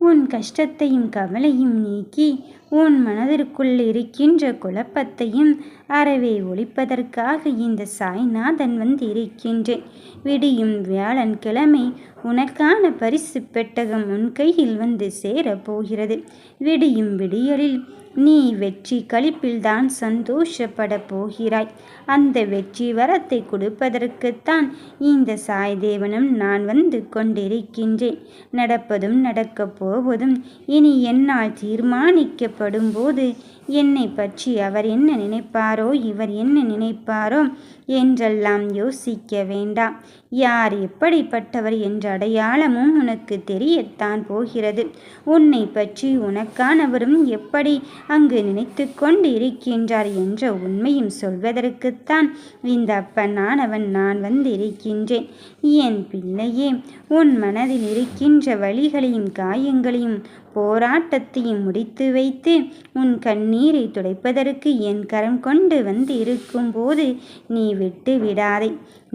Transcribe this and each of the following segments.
உன் கஷ்டத்தையும் கவலையும் நீக்கி உன் மனதிற்குள் இருக்கின்ற குழப்பத்தையும் அறவே ஒழிப்பதற்காக இந்த சாய்நாதன் இருக்கின்றேன். விடியும் வியாழன்கிழமை உனக்கான பரிசு பெட்டகம் உன் கையில் சேரப்போகிறது. விடியும் விடியலில் நீ வெற்றி களிப்பில்தான் சந்தோஷப்பட போகிறாய். அந்த வெற்றி வரத்தை கொடுப்பதற்குத்தான் இந்த சாய்தேவனும் நான் கொண்டிருக்கின்றேன். நடப்பதும் நடக்கப் போவதும் இனி என்னால் தீர்மானிக்கப்படும் போது என்னை பற்றி அவர் என்ன நினைப்பாரோ இவர் என்ன நினைப்பாரோ என்றெல்லாம் யோசிக்க வேண்டாம். யார் எப்படிப்பட்டவர் என்ற அடையாளமும் உனக்கு தெரியத்தான் போகிறது. உன்னை பற்றி உனக்கானவரும் எப்படி அங்கு நினைத்து கொண்டு இருக்கின்றார் என்ற உண்மையும் சொல்வதற்குத்தான் இந்த அப்பனானவன் நான் இருக்கின்றேன். என் பிள்ளையே, உன் மனதில் இருக்கின்ற வலிகளையும் காயங்களையும் போராட்டத்தையும் முடித்து வைத்து உன் கண்ணீரை துடைப்பதற்கு என் கரம் கொண்டு இருக்கும்போது நீ விட்டு விடாதே.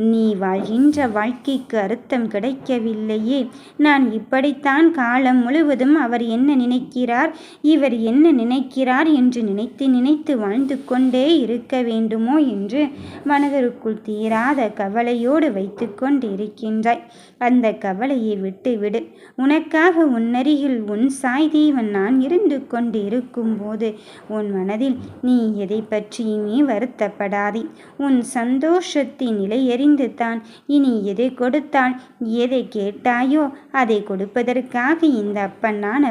நீ வாழ்கின்ற வாழ்க்கைக்கு அர்த்தம் கிடைக்கவில்லையே. நான் இப்படித்தான் காலம் முழுவதும் அவர் என்ன நினைக்கிறார் இவர் என்ன நினைக்கிறார் என்று நினைத்து நினைத்து வாழ்ந்து கொண்டே இருக்க வேண்டுமோ என்று மனதிற்குள் தீராத கவலையோடு வைத்து கொண்டு இருக்கின்றாய். அந்த கவலையை விட்டுவிடு. உனக்காக உன்னருகில் உன் சாய்தேவன் நான் இருந்து கொண்டு இருக்கும்போது உன் மனதில் நீ எதை பற்றியுமே வருத்தப்படாதே. உன் சந்தோஷத்தின் நிலையறிந்து தான் இனி எதை கொடுத்தால் எதை கேட்டாயோ அதை கொடுப்பதற்காக இந்த அப்பன் நான்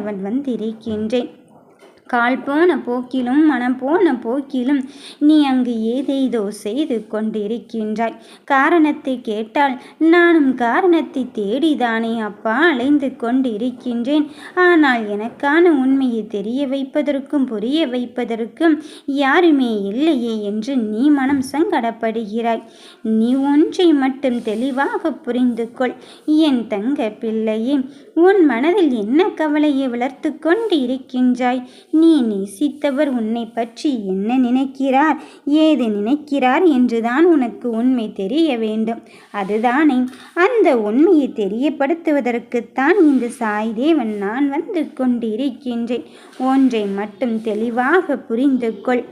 இருக்கின்றேன். கால் போன போக்கிலும் மனம் போன போக்கிலும் நீ அங்கு ஏதேதோ செய்து கொண்டிருக்கின்றாய். காரணத்தை கேட்டால் நானும் காரணத்தை தேடிதானே அப்பா அலைந்து கொண்டிருக்கின்றேன். ஆனால் எனக்கான உண்மையை தெரிய வைப்பதற்கும் புரிய வைப்பதற்கும் யாருமே இல்லையே என்று நீ மனம் சங்கடப்படுகிறாய். நீ ஒன்றை மட்டும் தெளிவாக புரிந்து கொள் என் தங்க பிள்ளையே. உன் மனதில் என்ன கவலையை வளர்த்து கொண்டு இருக்கின்றாய்? நீ நேசித்தவர் உன்னை பற்றி என்ன நினைக்கிறார் ஏது நினைக்கிறார் என்றுதான் உனக்கு உண்மை தெரிய வேண்டும். அதுதானே அந்த உண்மையை தெரியப்படுத்துவதற்குத்தான் இந்த சாய்தேவன் நான் கொண்டிருக்கின்றேன். ஒன்றை மட்டும் தெளிவாக புரிந்து கொள்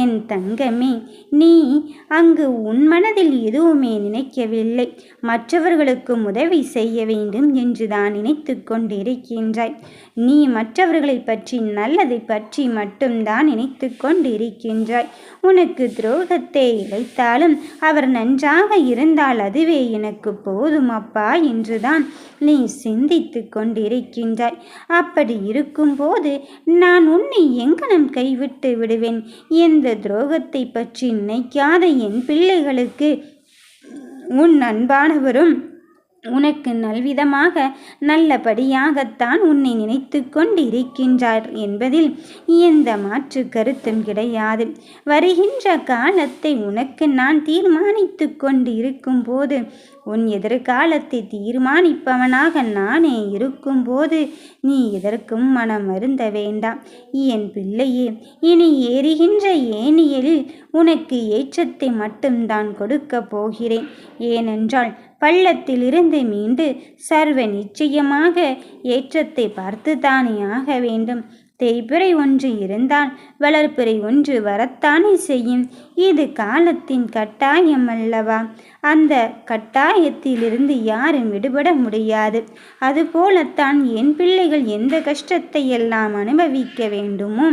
என் தங்கமே. நீ அங்கு உன் மனதில் எதுவுமே நினைக்கவில்லை. மற்றவர்களுக்கு உதவி செய்ய வேண்டும் என்றுதான் நினைத்து கொண்டிருக்கின்றாய். நீ மற்றவர்களை பற்றி நல்லதை பற்றி மட்டும்தான் நினைத்து கொண்டிருக்கின்றாய். உனக்கு துரோகத்தை இழைத்தாலும் அவர் நன்றாக இருந்தால் அதுவே எனக்கு போதும் அப்பா என்றுதான் நீ சிந்தித்து கொண்டிருக்கின்றாய். அப்படி இருக்கும்போது நான் உன்னை எங்கனம் கைவிட்டு விடுவேன்? எந்த துரோகத்தை பற்றி நினைக்காத என் பிள்ளைகளுக்கு உன் அன்பானவரும் உனக்கு நல்விதமாக நல்லபடியாகத்தான் உன்னை நினைத்து கொண்டிருக்கின்றார் என்பதில் எந்த மாற்று கருத்தும் கிடையாது. வருகின்ற காலத்தை உனக்கு நான் தீர்மானித்து கொண்டு இருக்கும்போது உன் எதிர்காலத்தை தீர்மானிப்பவனாக நானே இருக்கும்போது நீ எதற்கும் மனம் வருந்த வேண்டாம் என் பிள்ளையே. இனி ஏறுகின்ற ஏணியலில் உனக்கு ஏற்றத்தை மட்டும்தான் கொடுக்க போகிறேன். ஏனென்றால் பள்ளத்திலிருந்து மீண்டு சர்வ நிச்சயமாக ஏற்றத்தை பார்த்துதானே ஆக வேண்டும். தேய்பிறை ஒன்று இருந்தால் வளர்ப்பிறை ஒன்று வரத்தானே செய்யும். இது காலத்தின் கட்டாயம் அல்லவா? அந்த கட்டாயத்திலிருந்து யாரும் விடுபட முடியாது. அதுபோலத்தான் என் பிள்ளைகள் எந்த கஷ்டத்தை எல்லாம் அனுபவிக்க வேண்டுமோ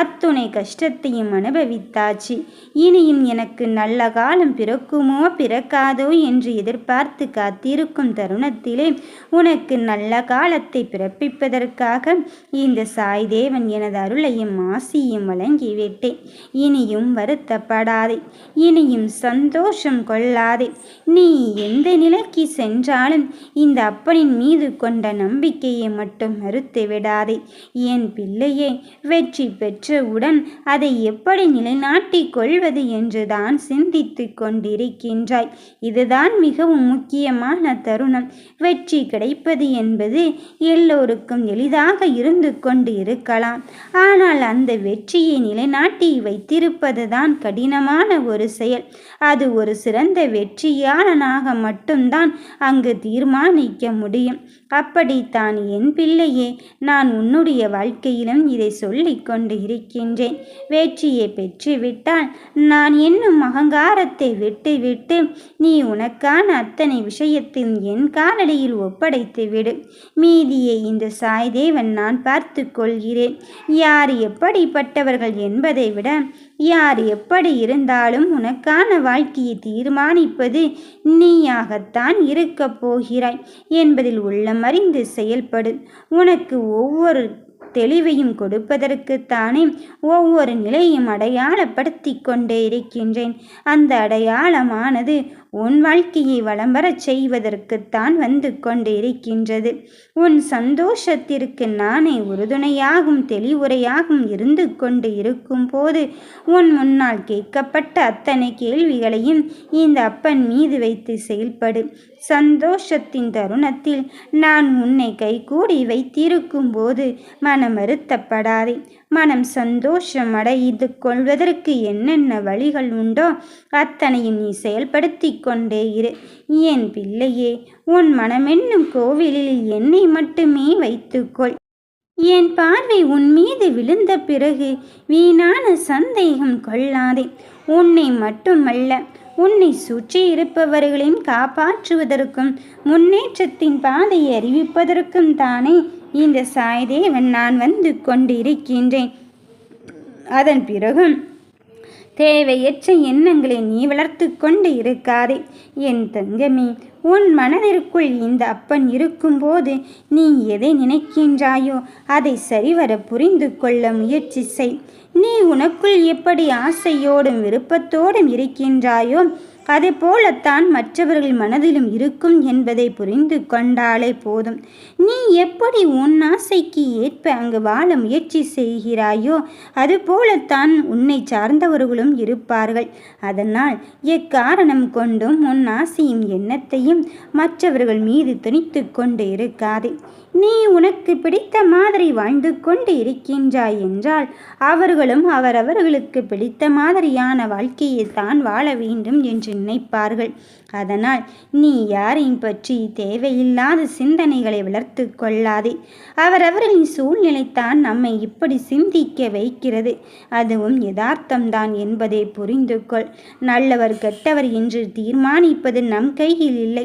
அத்துணை கஷ்டத்தையும் அனுபவித்தாச்சு. இனியும் எனக்கு நல்ல காலம் பிறக்குமோ பிறக்காதோ என்று எதிர்பார்த்து காத்திருக்கும் தருணத்திலே உனக்கு நல்ல காலத்தை பிறப்பிப்பதற்காக இந்த சாய்தேவன் எனது அருளையும் ஆசியும் வழங்கிவிட்டேன். இனியும் வருத்தப்படாதே, இனியும் சந்தோஷம் கொள்ளாதே. நீ எந்த நிலைக்கு சென்றாலும் இந்த அப்பனின் மீது கொண்ட நம்பிக்கையை மட்டும் மறுத்து விடாதே என் பிள்ளையே. வெற்றி பெற்றவுடன் அதை எப்படி நிலைநாட்டிக் கொள்வது என்றுதான் சிந்தித்து கொண்டிருக்கின்றாய். இதுதான் மிகவும் முக்கியமான தருணம். வெற்றி கிடைப்பது என்பது எல்லோருக்கும் எளிதாக இருந்து கொண்டு இருக்கலாம். ஆனால் அந்த வெற்றியை நிலைநாட்டி வைத்திருப்பதுதான் கடினமான ஒரு செயல். அது ஒரு சிறந்த வெற்றி வெற்றியாளனாக மட்டும்தான் அங்கு தீர்மானிக்க முடியும். அப்படித்தான் என் பிள்ளையே, நான் உன்னுடைய வாழ்க்கையிலும் இதை சொல்லிக் கொண்டு இருக்கின்றேன். வெற்றியை பெற்றுவிட்டால் நான் என்னும் அகங்காரத்தை விட்டுவிட்டு நீ உனக்கான அத்தனை விஷயத்தில் என் காலடியில் ஒப்படைத்து விடு. மீதியை இந்த சாய்தேவன் நான் பார்த்து கொள்கிறேன். யார் எப்படிப்பட்டவர்கள் என்பதை விட யார் எப்படி இருந்தாலும் உனக்கான வாழ்க்கையை தீர்மானிப்பது நீயாகத்தான் இருக்கப் போகிறாய் என்பதில் உள்ளமறிந்து செயல்படு. உனக்கு ஒவ்வொரு தெளிவையும் கொடுப்பதற்குத்தானே ஒவ்வொரு நிலையும் அடையாளப்படுத்தி கொண்டே இருக்கின்றேன். அந்த அடையாளமானது உன் வாழ்க்கையை வளம் வரச் செய்வதற்குத்தான் வந்து கொண்டு இருக்கின்றது. உன் சந்தோஷத்திற்கு நானே உறுதுணையாகும் தெளிவுரையாகும் இருந்து கொண்டு இருக்கும் போது உன் முன்னால் கேட்கப்பட்ட அத்தனை கேள்விகளையும் இந்த அப்பன் மீது வைத்து செயல்படு. சந்தோஷத்தின் தருணத்தில் நான் உன்னை கைகூடி வைத்திருக்கும் போது மனம் வருத்தப்படாதே. மனம் சந்தோஷம் அடைந்து கொள்வதற்கு என்னென்ன வழிகள் உண்டோ அத்தனையும் நீ செயல்படுத்தி கொண்டே இரு. என் பிள்ளையே, உன் மனமென்னும் கோவிலில் என்னை மட்டுமே வைத்துக்கொள். என் பார்வை உன் மீது விழுந்த பிறகு வீணான சந்தேகம் கொள்ளாதே. உன்னை மட்டுமல்ல, உன்னை சுற்றி இருப்பவர்களையும் காப்பாற்றுவதற்கும் முன்னேற்றத்தின் பாதையை அறிவிப்பதற்கும் தானே இந்த சாய்தேவன் நான் வந்து கொண்டிருக்கின்றேன். அதன் பிறகும் தேவையற்ற எண்ணங்களை நீ வளர்த்து கொண்டு இருக்காதே. என் தங்கமே, உன் மனதிற்குள் இந்த அப்பன் இருக்கும்போது நீ எதை நினைக்கின்றாயோ அதை சரிவர புரிந்து கொள்ள முயற்சி செய். நீ உனக்குள் எப்படி ஆசையோடும் விருப்பத்தோடும் இருக்கின்றாயோ அது போலத்தான் மற்றவர்கள் மனதிலும் இருக்கும் என்பதை புரிந்து கொண்டாலே போதும். நீ எப்படி உன் ஆசைக்கு ஏற்ப அங்கு வாழ முயற்சி செய்கிறாயோ அது போலத்தான் உன்னை சார்ந்தவர்களும் இருப்பார்கள். அதனால் எக்காரணம் கொண்டும் உன் ஆசையும் எண்ணத்தையும் மற்றவர்கள் மீது திணித்து கொண்டு இருக்காதே. நீ உனக்கு பிடித்த மாதிரி வாழ்ந்து கொண்டு இருக்கின்றாய் என்றால் அவர்களும் அவரவர்களுக்கு பிடித்த மாதிரியான வாழ்க்கையை தான் வாழ வேண்டும் என்று நினைப்பார்கள். அதனால் நீ யாரையும் பற்றி தேவையில்லாத சிந்தனைகளை வளர்த்து கொள்ளாதே. அவரவர்களின் சூழ்நிலைத்தான் நம்மை இப்படி சிந்திக்க வைக்கிறது. அதுவும் யதார்த்தம்தான் என்பதை புரிந்து கொள். நல்லவர் கெட்டவர் என்று தீர்மானிப்பது நம் கையில் இல்லை,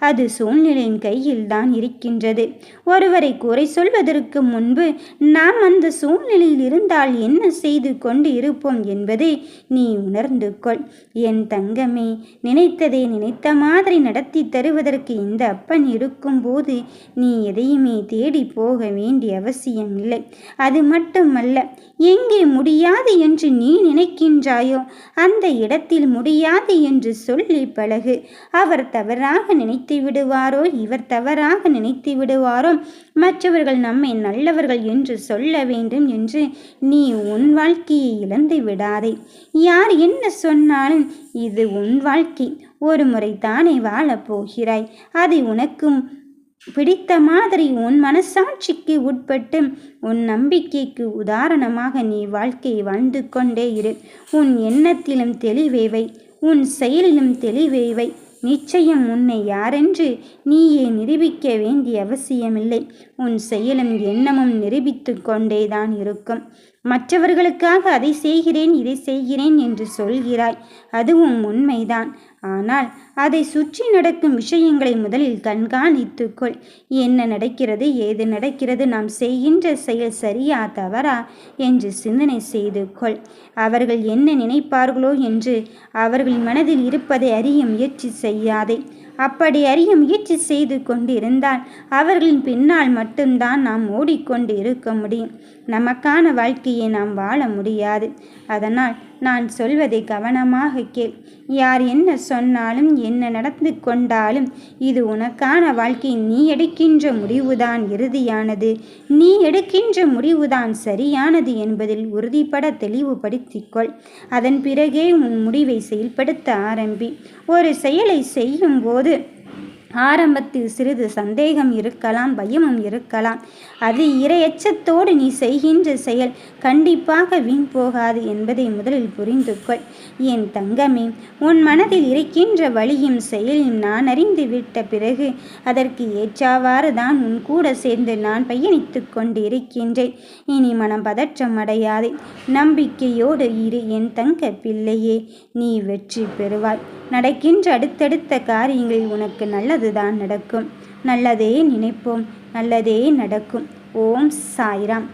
அது சூழ்நிலையின் கையில் தான் இருக்கின்றது. ஒருவரை குறை சொல்வதற்கு முன்பு நாம் அந்த சூழ்நிலையில் இருந்தால் என்ன செய்து கொண்டு இருப்போம் என்பதை நீ உணர்ந்து கொள். என் தங்கமே, நினைத்ததை நினைத்த மாதிரி நடத்தி தருவதற்கு இந்த அப்பன் இருக்கும்போது நீ எதையுமே தேடி போக வேண்டிய அவசியம் இல்லை. அது மட்டுமல்ல, எங்கே முடியாது என்று நீ நினைக்கின்றாயோ அந்த இடத்தில் முடியாது என்று சொல்லி பழகு. அவர் தவறாக நினைத்து விடுவாரோ இவர் தவறாக நினைத்து விடுவாரோ மற்றவர்கள் நம்மை நல்லவர்கள் என்று சொல்ல வேண்டும் என்று நீ உன் வாழ்க்கையை இழந்து விடாதே. யார் என்ன சொன்னாலும் இது உன் வாழ்க்கை. ஒரு முறை தானே வாழப் போகிறாய். அதை உனக்கும் பிடித்த மாதிரி உன் மனசாட்சிக்கு உட்பட்டு உன் நம்பிக்கைக்கு உதாரணமாக நீ வாழ்க்கையை வாழ்ந்து கொண்டே இரு. உன் எண்ணத்திலும் தெளிவை, உன் செயலிலும் தெளிவை. நிச்சயம் உன்னை யாரென்று நீயே நிரூபிக்க வேண்டிய அவசியமில்லை. உன் செயலும் எண்ணமும் நிரூபித்து கொண்டேதான் இருக்கும். மற்றவர்களுக்காக அதை செய்கிறேன் இதை செய்கிறேன் என்று சொல்கிறாய், அதுவும் உண்மைதான். ஆனால் அதை சுற்றி நடக்கும் விஷயங்களை முதலில் கண்காணித்துக்கொள். என்ன நடக்கிறது, ஏது நடக்கிறது, நாம் செய்கின்ற செயல் சரியா தவறா என்று சிந்தனை செய்து கொள். அவர்கள் என்ன நினைப்பார்களோ என்று அவர்களின் மனதில் இருப்பதை அறிய முயற்சி செய்யாதே. அப்படி அறிய முயற்சி செய்து கொண்டிருந்தால் அவர்களின் பின்னால் மட்டும்தான் நாம் ஓடிக்கொண்டு இருக்க முடியும். நமக்கான வாழ்க்கையை நாம் வாழ முடியாது. அதனால் நான் சொல்வதை கவனமாக கேள். யார் என்ன சொன்னாலும் என்ன நடந்து கொண்டாலும் இது உனக்கான வாழ்க்கை. நீ எடுக்கின்ற முடிவுதான் இறுதியானது. நீ எடுக்கின்ற முடிவுதான் சரியானது என்பதில் உறுதிப்பட தெளிவுபடுத்திக்கொள். அதன் பிறகே உன் முடிவை செயல்படுத்த ஆரம்பி. ஒரு செயலை செய்யும் போது ஆரம்பத்தில் சிறிது சந்தேகம் இருக்கலாம், பயமும் இருக்கலாம். அது இரையச்சத்தோடு நீ செய்கின்ற செயல் கண்டிப்பாக வீண் போகாது என்பதை முதலில் புரிந்து கொள். என் தங்கமே, உன் மனதில் இருக்கின்ற வழியும் செயலையும் நான் அறிந்து விட்ட பிறகு அதற்கு ஏற்றவாறு தான் உன் கூட சேர்ந்து நான் பயணித்து கொண்டு இருக்கின்றேன். இனி மனம் பதற்றம் அடையாதே. நம்பிக்கையோடு இரு என் தங்க பிள்ளையே. நீ வெற்றி பெறுவாய். நடக்கின்ற அடுத்தடுத்த காரியங்களில் உனக்கு நல்லதுதான் நடக்கும். நல்லதே நினைப்போம், நல்லதே நடக்கும். ஓம் சாய்ராம்.